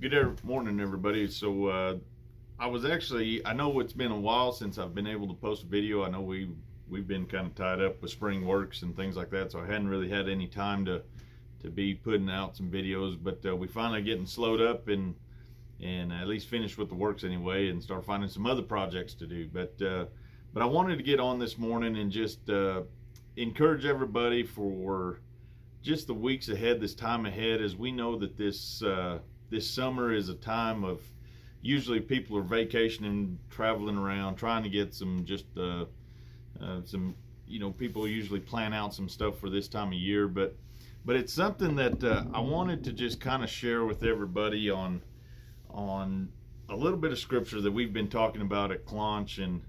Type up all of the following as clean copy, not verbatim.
Good morning, everybody. I know it's been a while since I've been able to post a video. I know we've been kind of tied up with spring works and things like that, so I hadn't really had any time to be putting out some videos. But we finally getting slowed up and at least finished with the works anyway, and start finding some other projects to do. But I wanted to get on this morning and just encourage everybody for just the weeks ahead, this time ahead, as we know that this summer is a time of usually people are vacationing, traveling around, trying to get some people usually plan out some stuff for this time of year, but it's something that I wanted to just kind of share with everybody on a little bit of scripture that we've been talking about at Clonch, and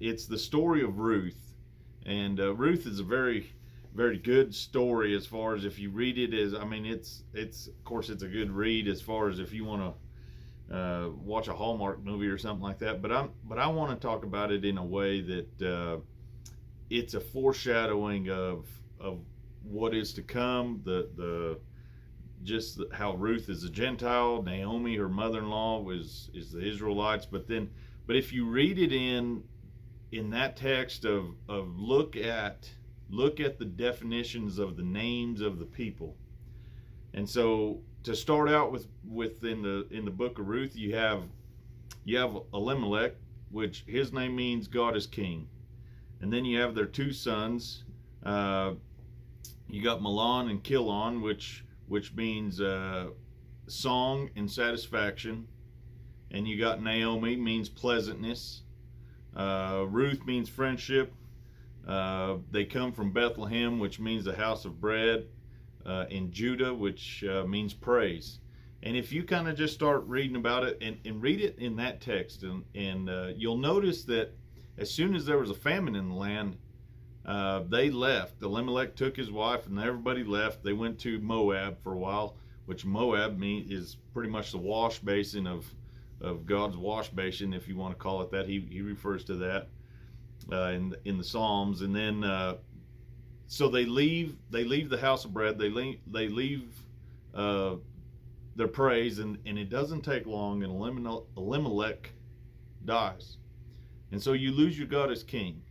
it's the story of Ruth. And Ruth is a very good story, as far as if you read it. It's of course it's a good read as far as if you want to watch a Hallmark movie or something like that. But I want to talk about it in a way that it's a foreshadowing of what is to come. Just how Ruth is a Gentile, Naomi, her mother-in-law, is the Israelites. But if you read it in that text of look at the definitions of the names of the people. And so to start out with in the book of Ruth, you have Elimelech, which his name means God is king. And then you have their two sons. You got Mahlon and Chilion, which means song and satisfaction. And you got Naomi, means pleasantness. Ruth means friendship. They come from Bethlehem, which means the house of bread, in Judah, which means praise. And if you kind of just start reading about it and read it in that text, and you'll notice that as soon as there was a famine in the land, they left. Elimelech took his wife, and everybody left. They went to Moab for a while, which Moab is pretty much the wash basin of God's wash basin, if you want to call it that. He refers to that in the Psalms. And then so they leave the house of bread. They leave their praise, and it doesn't take long, and Elimelech dies. And so you lose your God as king.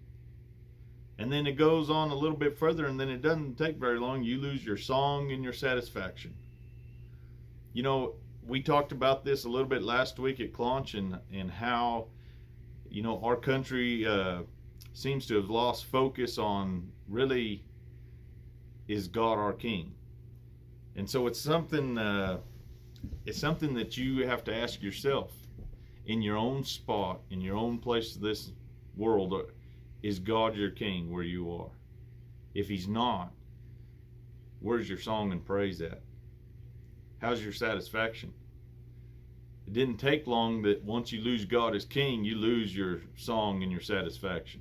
And then it goes on a little bit further, and then it doesn't take very long. You lose your song and your satisfaction. You know, we talked about this a little bit last week at Clonch, and how, you know, our country seems to have lost focus on really, is God our king? And so it's something that you have to ask yourself in your own spot, in your own place of this world. Is God your king where you are? If he's not, where's your song and praise at? How's your satisfaction? It didn't take long that once you lose God as king, you lose your song and your satisfaction.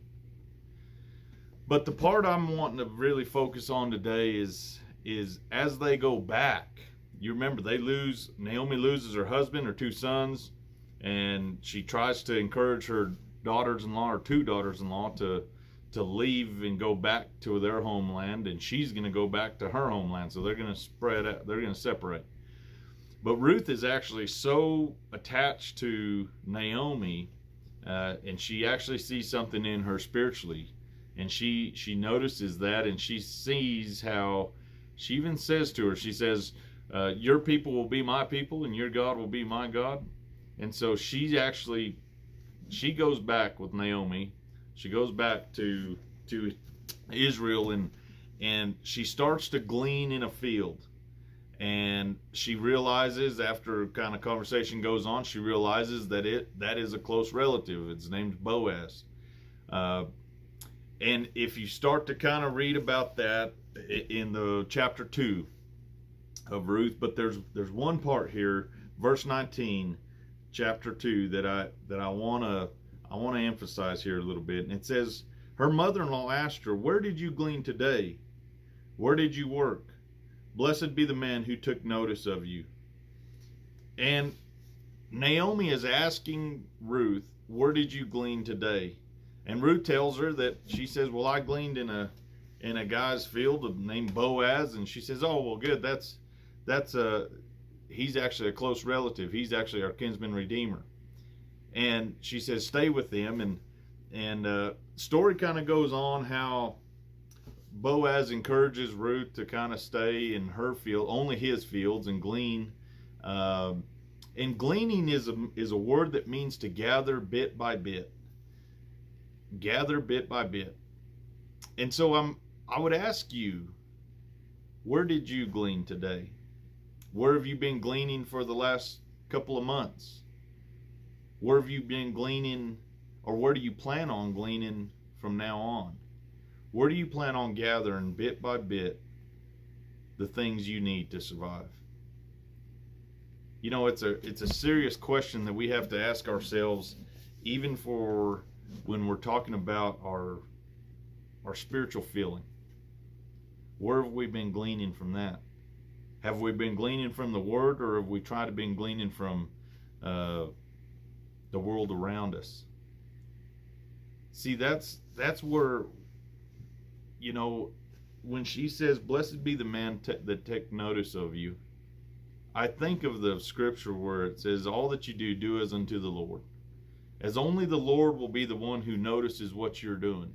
But the part I'm wanting to really focus on today is as they go back. You remember, Naomi loses her husband, her two sons, and she tries to encourage her daughters-in-law, or two daughters-in-law, to leave and go back to their homeland, and she's going to go back to her homeland. So they're going to spread out, they're going to separate. But Ruth is actually so attached to Naomi, and she actually sees something in her spiritually, and she notices that, and she sees how, she even says to her, she says, your people will be my people, and your God will be my God. And so she goes back with Naomi. She goes back to Israel, and she starts to glean in a field. And she realizes, after kind of conversation goes on, she realizes that is a close relative. Its name's Boaz. And if you start to kind of read about that in the chapter 2 of Ruth, but there's one part here, verse 19, chapter 2, that I want to emphasize here a little bit. And it says, her mother-in-law asked her, "Where did you glean today? Where did you work? Blessed be the man who took notice of you." And Naomi is asking Ruth, "Where did you glean today?" And Ruth tells her that, she says, "Well, I gleaned in a guy's field named Boaz." And she says, "Oh, well, good. That's he's actually a close relative. He's actually our kinsman redeemer. And she says, stay with them. And story kind of goes on how Boaz encourages Ruth to kind of stay in her field, only his fields, and glean. And gleaning is a word that means to gather bit by bit. Gather bit by bit. And so I would ask you, where did you glean today? Where have you been gleaning for the last couple of months? Where have you been gleaning, or where do you plan on gleaning from now on? Where do you plan on gathering bit by bit the things you need to survive? You know, it's a serious question that we have to ask ourselves, even for when we're talking about our spiritual feeling. Where have we been gleaning from that? Have we been gleaning from the Word, or have we tried to been gleaning from the world around us? See, that's where, you know, when she says, blessed be the man that take notice of you, I think of the scripture where it says, all that you do, do as unto the Lord. As only the Lord will be the one who notices what you're doing.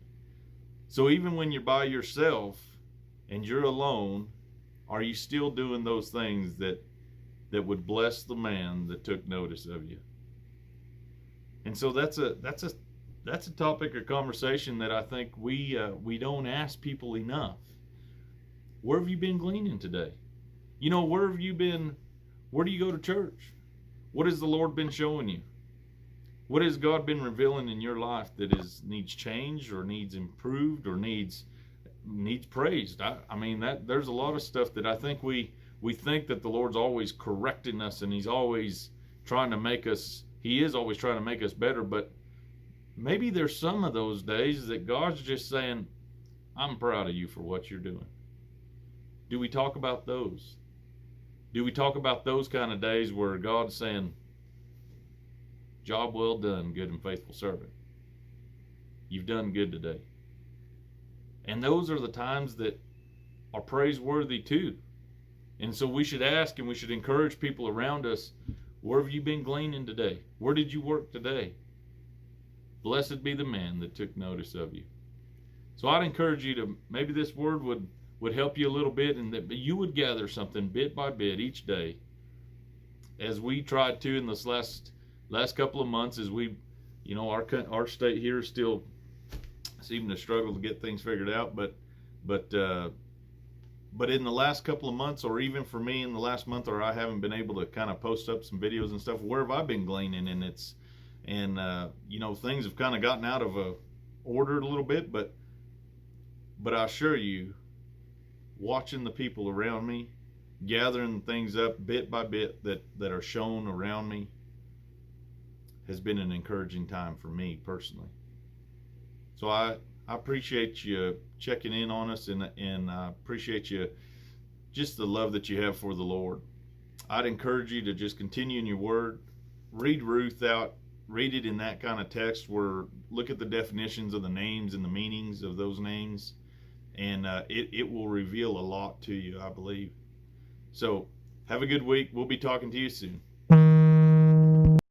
So even when you're by yourself and you're alone, are you still doing those things that would bless the man that took notice of you? And so that's a topic of conversation that I think we don't ask people enough. Where have you been gleaning today? You know, where have you been? Where do you go to church? What has the Lord been showing you? What has God been revealing in your life that needs change, or needs improved, or needs praised? I mean, there's a lot of stuff that I think we think that the Lord's always correcting us, and He's always trying to make us. He is always trying to make us better, but maybe there's some of those days that God's just saying, I'm proud of you for what you're doing. Do we talk about those? Do we talk about those kind of days where God's saying, job well done, good and faithful servant. You've done good today. And those are the times that are praiseworthy too. And so we should ask, and we should encourage people around us, where have you been gleaning today? Where did you work today? Blessed be the man that took notice of you. So I'd encourage you to, maybe this word would help you a little bit, and that you would gather something bit by bit each day, as we tried to in this last couple of months, as we, you know, our state here is still seeming to struggle to get things figured out, but in the last couple of months, or even for me in the last month, or I haven't been able to kind of post up some videos and stuff. Where have I been gleaning? And you know, things have kind of gotten out of order a little bit, but I assure you, watching the people around me, gathering things up bit by bit that are shown around me, has been an encouraging time for me personally. So I appreciate you checking in on us, and I appreciate you, just the love that you have for the Lord. I'd encourage you to just continue in your word. Read Ruth out. Read it in that kind of text, where look at the definitions of the names and the meanings of those names, and it will reveal a lot to you, I believe. So have a good week. We'll be talking to you soon.